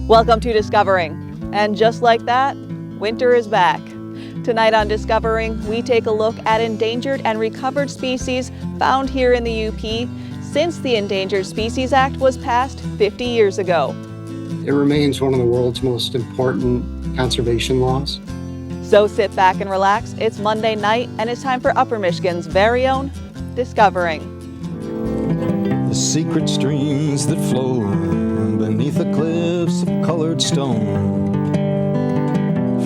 Welcome to Discovering. And just like that, winter is back. Tonight on Discovering, we take a look at endangered and recovered species found here in the UP since the Endangered Species Act was passed 50 years ago. It remains one of the world's most important conservation laws. So sit back and relax. It's Monday night, and it's time for Upper Michigan's very own Discovering. The secret streams that flow beneath the cliffs of colored stone.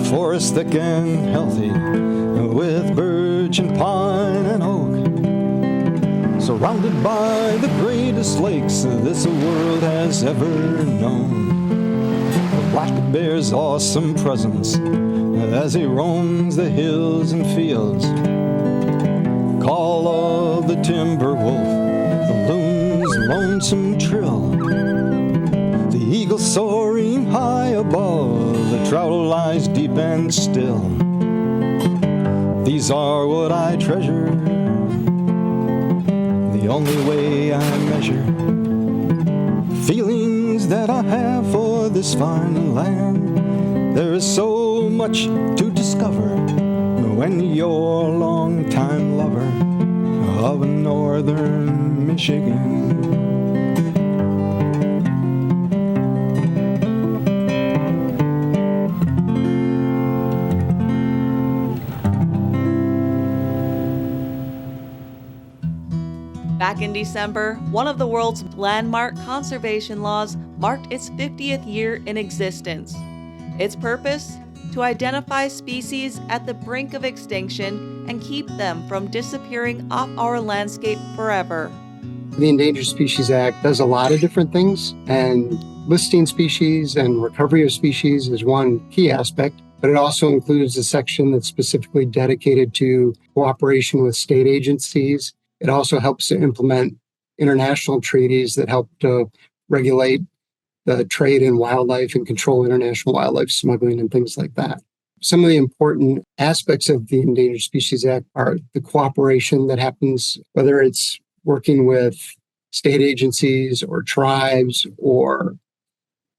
Forests thick and healthy with birch and pine and oak. Surrounded by the greatest lakes this world has ever known. The black bear's awesome presence as he roams the hills and fields. Call of the timber wolf, the loon's lonesome trill, the eagle soaring high above, the trout lies deep and still. These are what I treasure, the only way I measure feelings that I have for this fine land. There is so much to discover when you're a long-time lover of northern Michigan. Back in December, one of the world's landmark conservation laws marked its 50th year in existence. Its purpose? To identify species at the brink of extinction and keep them from disappearing off our landscape forever. The Endangered Species Act does a lot of different things, and listing species and recovery of species is one key aspect, but it also includes a section that's specifically dedicated to cooperation with state agencies. It also helps to implement international treaties that help to regulate the trade in wildlife and control international wildlife smuggling and things like that. Some of the important aspects of the Endangered Species Act are the cooperation that happens, whether it's working with state agencies or tribes or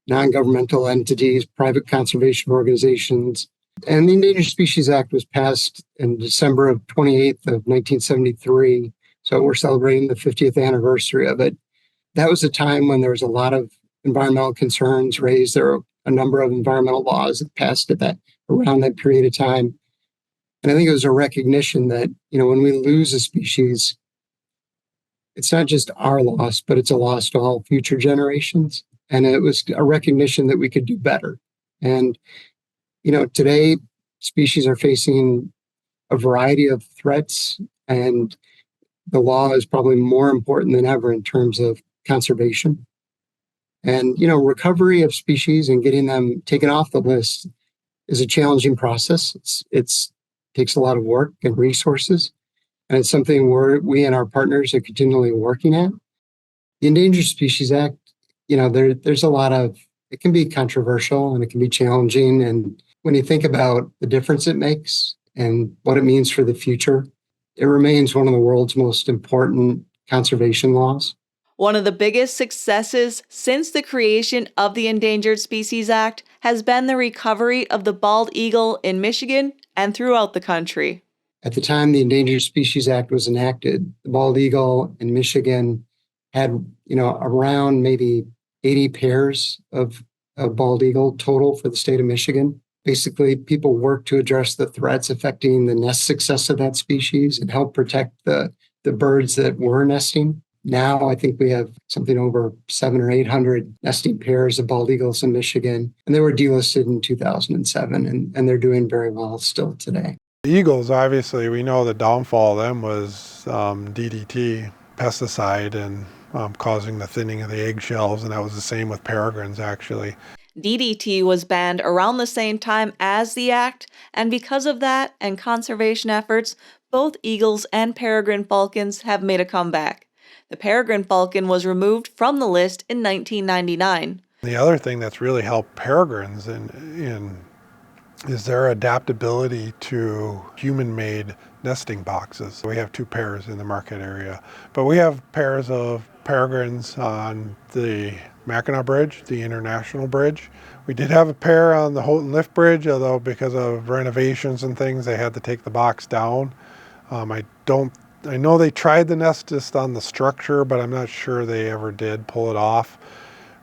non-governmental entities, private conservation organizations. And the Endangered Species Act was passed in December of 28th of 1973. So we're celebrating the 50th anniversary of it. That was a time when there was a lot of environmental concerns raised. There were a number of environmental laws that passed around that period of time. And I think it was a recognition that, when we lose a species, it's not just our loss, but it's a loss to all future generations. And it was a recognition that we could do better. And, today species are facing a variety of threats, and the law is probably more important than ever in terms of conservation. And, recovery of species and getting them taken off the list is a challenging process. It takes a lot of work and resources, and it's something we and our partners are continually working at. The Endangered Species Act, there's a lot of, it can be controversial and it can be challenging. And when you think about the difference it makes and what it means for the future, it remains one of the world's most important conservation laws. One of the biggest successes since the creation of the Endangered Species Act has been the recovery of the bald eagle in Michigan and throughout the country. At the time the Endangered Species Act was enacted, the bald eagle in Michigan had, around maybe 80 pairs of bald eagle total for the state of Michigan. Basically, people worked to address the threats affecting the nest success of that species and help protect the birds that were nesting. Now, I think we have something over 700 or 800 nesting pairs of bald eagles in Michigan, and they were delisted in 2007, and they're doing very well still today. The eagles, obviously, we know the downfall of them was DDT, pesticide, and causing the thinning of the eggshells, and that was the same with peregrines, actually. DDT was banned around the same time as the act, and because of that and conservation efforts, both eagles and peregrine falcons have made a comeback. The peregrine falcon was removed from the list in 1999. The other thing that's really helped peregrines is their adaptability to human-made nesting boxes. We have 2 pairs in the market area, but we have pairs of peregrines on the Mackinac Bridge, the international bridge. We did have a pair on the Houghton Lift Bridge, although because of renovations and things, they had to take the box down. I know they tried the nest just on the structure, but I'm not sure they ever did pull it off.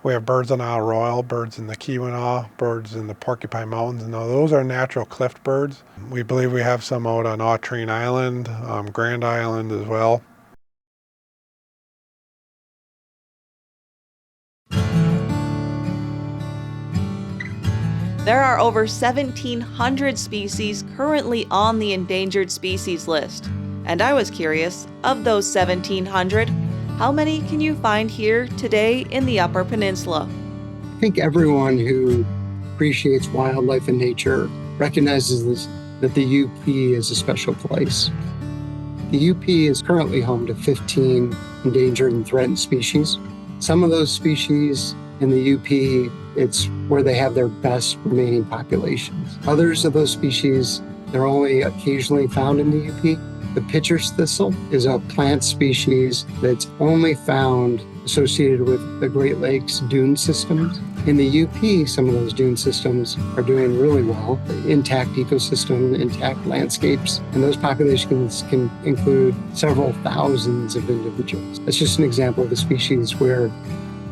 We have birds on Isle Royal, birds in the Keweenaw, birds in the Porcupine Mountains. Now those are natural cliff birds. We believe we have some out on Autrain Island, Grand Island as well. There are over 1,700 species currently on the endangered species list. And I was curious, of those 1,700, how many can you find here today in the Upper Peninsula? I think everyone who appreciates wildlife and nature recognizes that the UP is a special place. The UP is currently home to 15 endangered and threatened species. Some of those species in the UP, it's where they have their best remaining populations. Others of those species, they're only occasionally found in the UP. The pitcher's thistle is a plant species that's only found associated with the Great Lakes dune systems. In the UP, some of those dune systems are doing really well. Intact ecosystem, intact landscapes, and those populations can include several thousands of individuals. That's just an example of a species where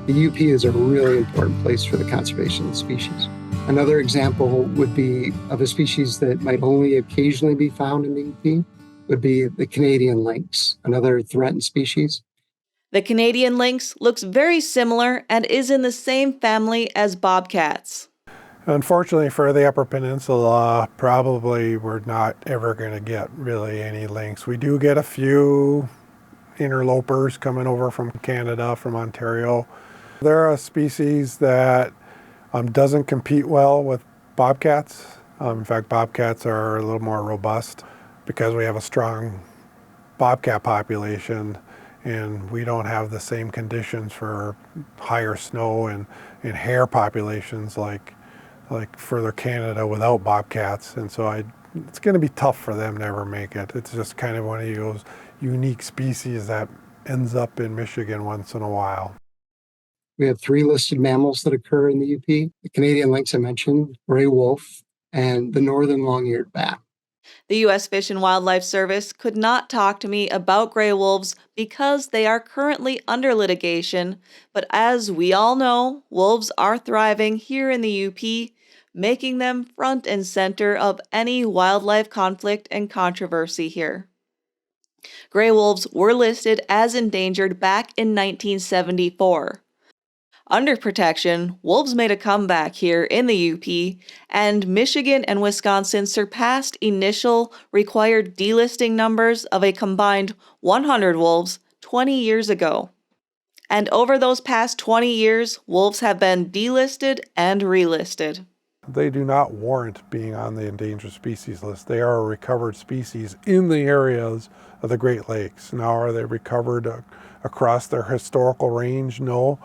the UP is a really important place for the conservation of the species. Another example would be of a species that might only occasionally be found in the UP would be the Canadian lynx, another threatened species. The Canadian lynx looks very similar and is in the same family as bobcats. Unfortunately for the Upper Peninsula, probably we're not ever going to get really any lynx. We do get a few interlopers coming over from Canada, from Ontario. They're a species that doesn't compete well with bobcats. In fact, bobcats are a little more robust because we have a strong bobcat population and we don't have the same conditions for higher snow and hare populations like further Canada without bobcats. And so it's going to be tough for them to ever make it. It's just kind of one of those unique species that ends up in Michigan once in a while. We have 3 listed mammals that occur in the UP. The Canadian lynx I mentioned, gray wolf, and the northern long-eared bat. The U.S. Fish and Wildlife Service could not talk to me about gray wolves because they are currently under litigation, but as we all know, wolves are thriving here in the UP, making them front and center of any wildlife conflict and controversy here. Gray wolves were listed as endangered back in 1974. Under protection, wolves made a comeback here in the UP, and Michigan and Wisconsin surpassed initial required delisting numbers of a combined 100 wolves 20 years ago. And over those past 20 years, wolves have been delisted and relisted. They do not warrant being on the endangered species list. They are a recovered species in the areas of the Great Lakes. Now, are they recovered across their historical range? No.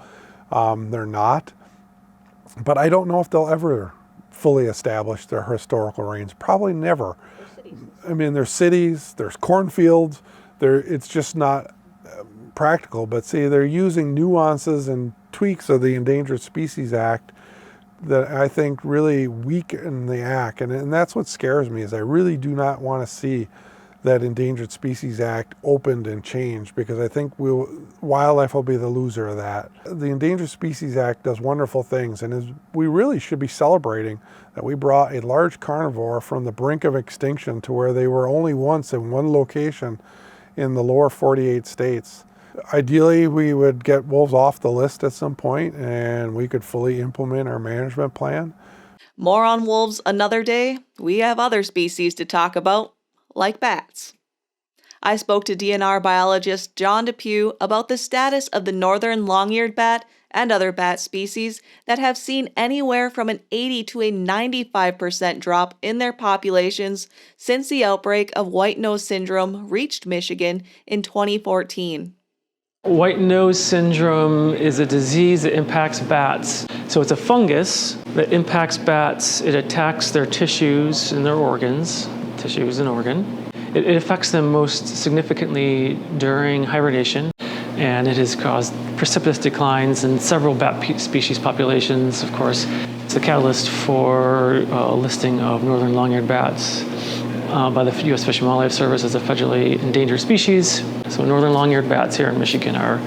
They're not, but I don't know if they'll ever fully establish their historical range. Probably never. I mean, there's cities, there's cornfields, it's just not practical. But see, they're using nuances and tweaks of the Endangered Species Act that I think really weaken the act. And that's what scares me, is I really do not want to see that Endangered Species Act opened and changed, because I think wildlife will be the loser of that. The Endangered Species Act does wonderful things, and we really should be celebrating that we brought a large carnivore from the brink of extinction to where they were only once in one location in the lower 48 states. Ideally, we would get wolves off the list at some point and we could fully implement our management plan. More on wolves another day. We have other species to talk about, like bats. I spoke to DNR biologist John Depew about the status of the northern long-eared bat and other bat species that have seen anywhere from an 80 to a 95% drop in their populations since the outbreak of white nose syndrome reached Michigan in 2014. White nose syndrome is a disease that impacts bats. So it's a fungus that impacts bats. It attacks their tissues and their organs. Tissue is an organ. It affects them most significantly during hibernation. and it has caused precipitous declines in several bat species populations. Of course, it's the catalyst for a listing of northern long-eared bats by the U.S. Fish and Wildlife Service as a federally endangered species. So northern long-eared bats here in Michigan are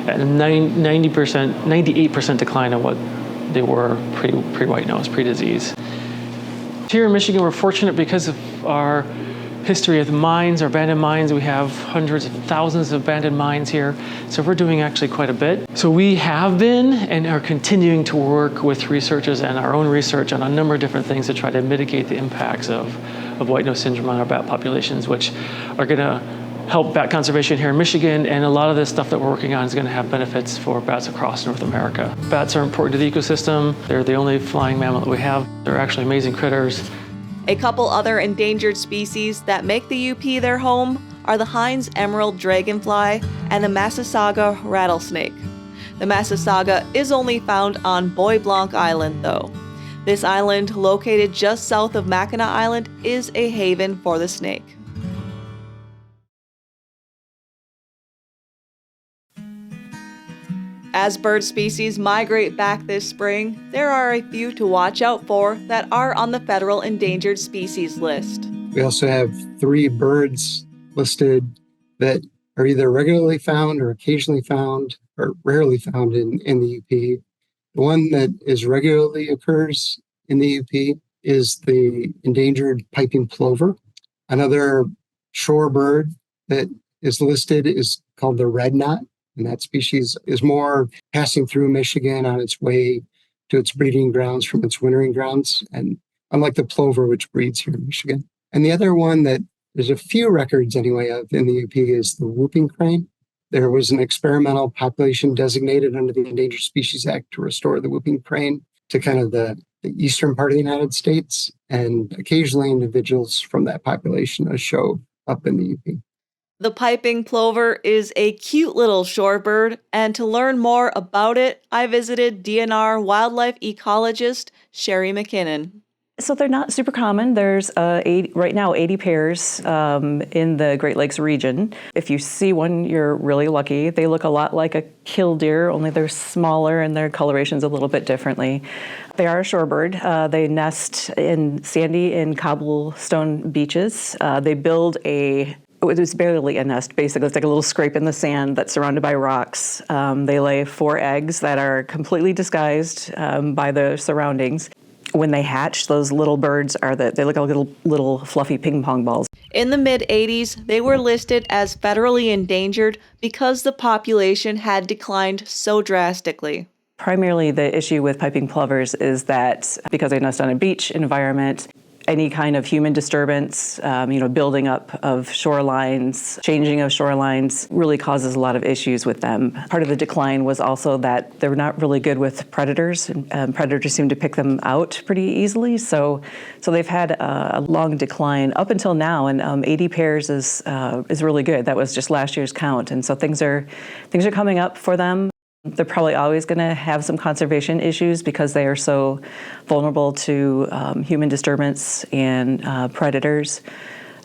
at 98% decline of what they were pre-white nose, pre-disease. Here in Michigan, we're fortunate because of our history of mines, our abandoned mines. We have hundreds of thousands of abandoned mines here, so we're doing actually quite a bit. So we have been and are continuing to work with researchers and our own research on a number of different things to try to mitigate the impacts of white nose syndrome on our bat populations, which are going to help bat conservation here in Michigan, and a lot of this stuff that we're working on is going to have benefits for bats across North America. Bats are important to the ecosystem. They're the only flying mammal that we have. They're actually amazing critters. A couple other endangered species that make the UP their home are the Hines emerald dragonfly and the Massasauga rattlesnake. The Massasauga is only found on Bois Blanc Island, though. This island, located just south of Mackinac Island, is a haven for the snake. As bird species migrate back this spring, there are a few to watch out for that are on the federal endangered species list. We also have 3 birds listed that are either regularly found or occasionally found or rarely found in the UP. The one that is regularly occurs in the UP is the endangered piping plover. Another shore bird that is listed is called the red knot. And that species is more passing through Michigan on its way to its breeding grounds from its wintering grounds, and unlike the plover, which breeds here in Michigan. And the other one that there's a few records anyway of in the UP is the whooping crane. There was an experimental population designated under the Endangered Species Act to restore the whooping crane to kind of the eastern part of the United States, and occasionally individuals from that population show up in the UP. The piping plover is a cute little shorebird, and to learn more about it, I visited DNR wildlife ecologist Sherry McKinnon. So they're not super common. There's right now 80 pairs in the Great Lakes region. If you see one, you're really lucky. They look a lot like a killdeer, only they're smaller and their coloration's a little bit differently. They are a shorebird. They nest in sandy and cobblestone beaches. They build it was barely a nest, basically. It's like a little scrape in the sand that's surrounded by rocks. They lay 4 eggs that are completely disguised by the surroundings. When they hatch, those little birds they look like little fluffy ping pong balls. In the mid-'80s, they were listed as federally endangered because the population had declined so drastically. Primarily, the issue with piping plovers is that because they nest on a beach environment, any kind of human disturbance, building up of shorelines, changing of shorelines really causes a lot of issues with them. Part of the decline was also that they're not really good with predators, and predators seem to pick them out pretty easily. So they've had a long decline up until now, and 80 pairs is really good. That was just last year's count, and so things are coming up for them. They're probably always going to have some conservation issues because they are so vulnerable to human disturbance and predators.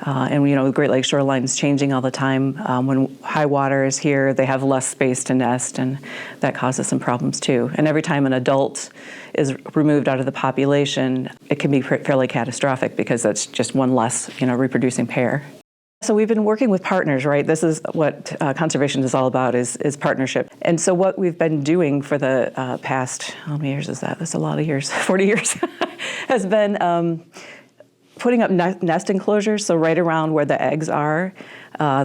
And Great Lakes shoreline is changing all the time. When high water is here, they have less space to nest, and that causes some problems too. And every time an adult is removed out of the population, it can be fairly catastrophic because that's just one less, reproducing pair. So we've been working with partners, right? This is what conservation is all about, is partnership. And so what we've been doing for the past, how many years is that? That's a lot of years, 40 years, has been putting up nest enclosures, so right around where the eggs are,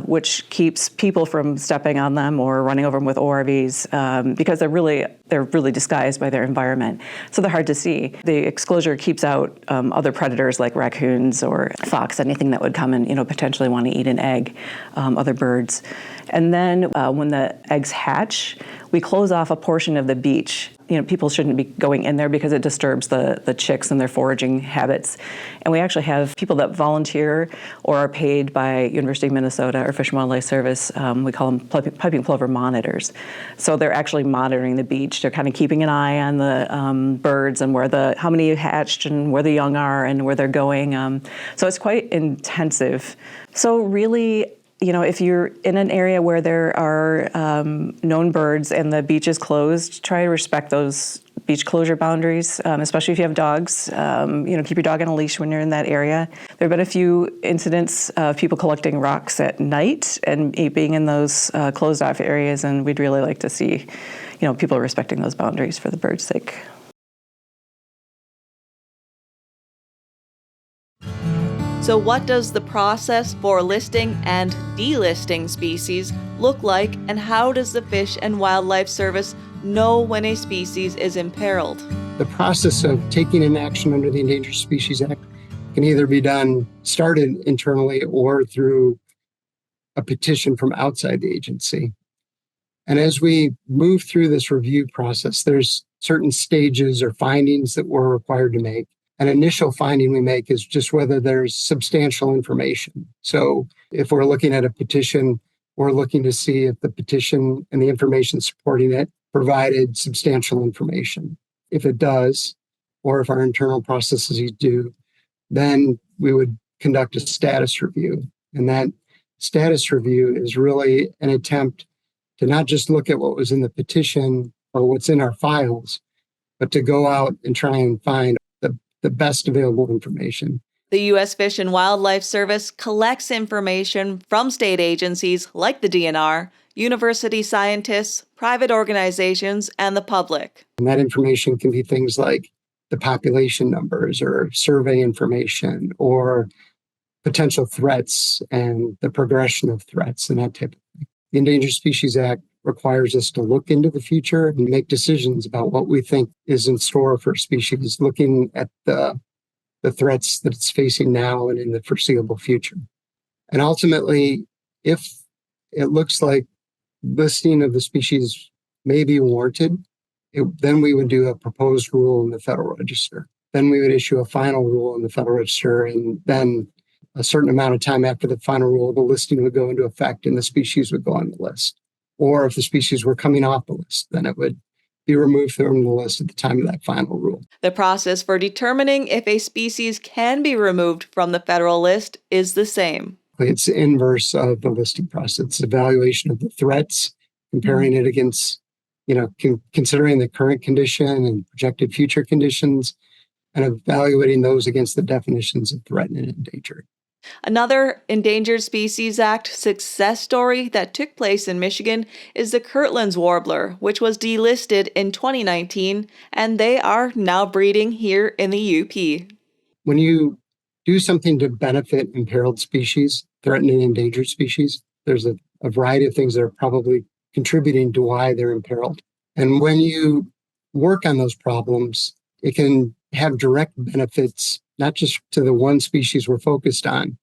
which keeps people from stepping on them or running over them with ORVs, because they're really disguised by their environment. So they're hard to see. The exclosure keeps out other predators like raccoons or fox, anything that would come and potentially want to eat an egg, other birds. And then when the eggs hatch, we close off a portion of the beach. People shouldn't be going in there because it disturbs the chicks and their foraging habits. And we actually have people that volunteer or are paid by University of Minnesota or Fish and Wildlife Service. We call them piping plover monitors. So they're actually monitoring the beach. They're kind of keeping an eye on the birds and how many hatched and where the young are and where they're going. So it's quite intensive. So really, If you're in an area where there are known birds and the beach is closed, try to respect those beach closure boundaries, especially if you have dogs. Keep your dog on a leash when you're in that area. There have been a few incidents of people collecting rocks at night and being in those closed off areas, and we'd really like to see, people respecting those boundaries for the birds' sake. So what does the process for listing and delisting species look like, and how does the Fish and Wildlife Service know when a species is imperiled? The process of taking an action under the Endangered Species Act can either be started internally or through a petition from outside the agency. And as we move through this review process, there's certain stages or findings that we're required to make. An initial finding we make is just whether there's substantial information. So if we're looking at a petition, we're looking to see if the petition and the information supporting it provided substantial information. If it does, or if our internal processes do, then we would conduct a status review. And that status review is really an attempt to not just look at what was in the petition or what's in our files, but to go out and try and find the best available information. The U.S. Fish and Wildlife Service collects information from state agencies like the DNR, university scientists, private organizations, and the public. And that information can be things like the population numbers or survey information or potential threats and the progression of threats and that type of thing. The Endangered Species Act requires us to look into the future and make decisions about what we think is in store for species, looking at the threats that it's facing now and in the foreseeable future. And ultimately, if it looks like listing of the species may be warranted, then we would do a proposed rule in the Federal Register. Then we would issue a final rule in the Federal Register, and then a certain amount of time after the final rule, the listing would go into effect and the species would go on the list. Or if the species were coming off the list, then it would be removed from the list at the time of that final rule. The process for determining if a species can be removed from the federal list is the same. It's the inverse of the listing process. It's evaluation of the threats, comparing it against, considering the current condition and projected future conditions, and evaluating those against the definitions of threatened and endangered. Another Endangered Species Act success story that took place in Michigan is the Kirtland's warbler, which was delisted in 2019, and they are now breeding here in the UP. When you do something to benefit imperiled species, threatened and endangered species, there's a variety of things that are probably contributing to why they're imperiled. And when you work on those problems, it can have direct benefits, not just to the one species we're focused on,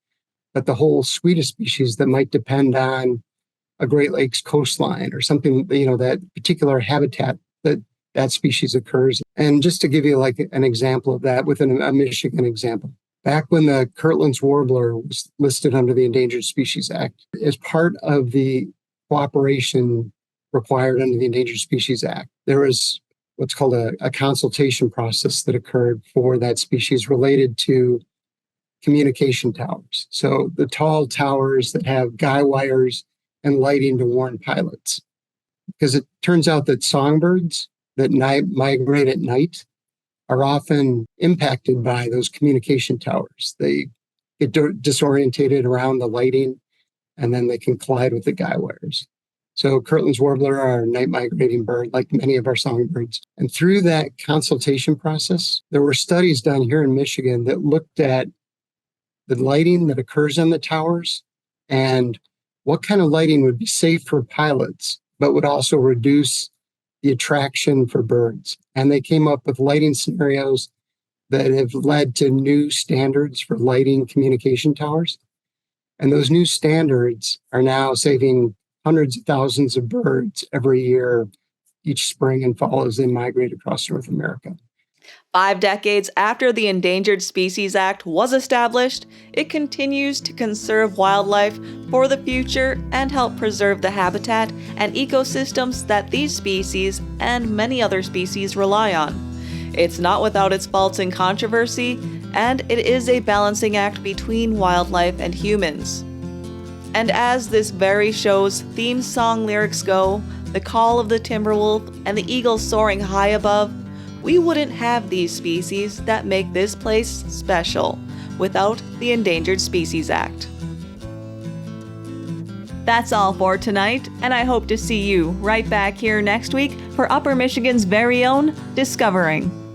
but the whole suite of species that might depend on a Great Lakes coastline or something, that particular habitat that species occurs. And just to give you like an example of that within a Michigan example, back when the Kirtland's warbler was listed under the Endangered Species Act, as part of the cooperation required under the Endangered Species Act, there was what's called a consultation process that occurred for that species related to communication towers. So the tall towers that have guy wires and lighting to warn pilots. Because it turns out that songbirds that migrate at night are often impacted by those communication towers. They get disorientated around the lighting, and then they can collide with the guy wires. So Kirtland's warbler are a night migrating bird, like many of our songbirds. And through that consultation process, there were studies done here in Michigan that looked at the lighting that occurs on the towers and what kind of lighting would be safe for pilots, but would also reduce the attraction for birds. And they came up with lighting scenarios that have led to new standards for lighting communication towers. And those new standards are now saving hundreds of thousands of birds every year, each spring and fall as they migrate across North America. 5 decades after the Endangered Species Act was established, it continues to conserve wildlife for the future and help preserve the habitat and ecosystems that these species and many other species rely on. It's not without its faults and controversy, and it is a balancing act between wildlife and humans. And as this very show's theme song lyrics go, the call of the timberwolf and the eagle soaring high above, we wouldn't have these species that make this place special without the Endangered Species Act. That's all for tonight, and I hope to see you right back here next week for Upper Michigan's very own Discovering.